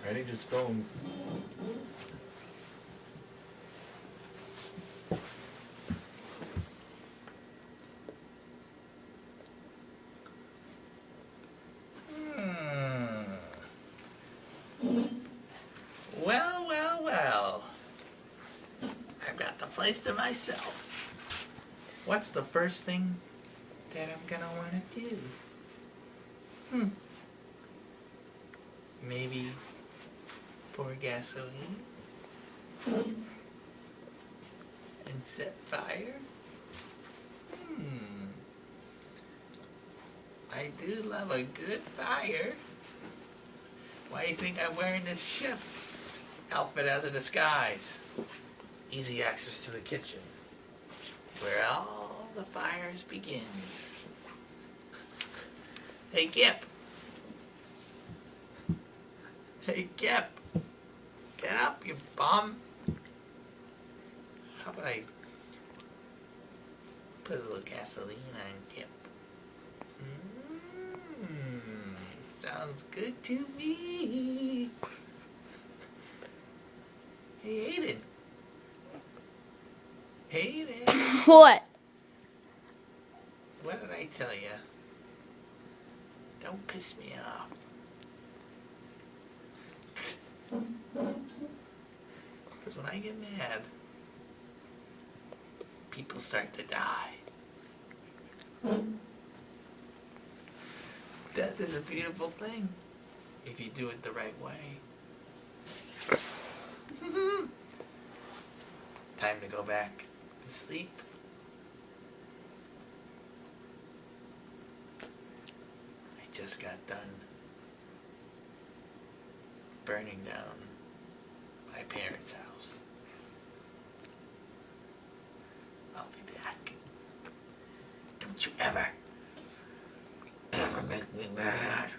Ready? Just film. Well, well, well. I've got the place to myself. What's the first thing that I'm gonna want to do? Maybe pour gasoline and set fire? I do love a good fire. Why do you think I'm wearing this chef outfit as a disguise? Easy access to the kitchen, where all the fires begin. Hey, Gip. Hey, Gip. Get up, you bum. How about I put a little gasoline on Gip? Sounds good to me. Hey, Aiden. Aiden. What? What did I tell you? Don't piss me off. Because when I get mad, people start to die. Death is a beautiful thing if you do it the right way. Time to go back to sleep. I just got done burning down my parents' house. I'll be back. Don't you ever make me mad.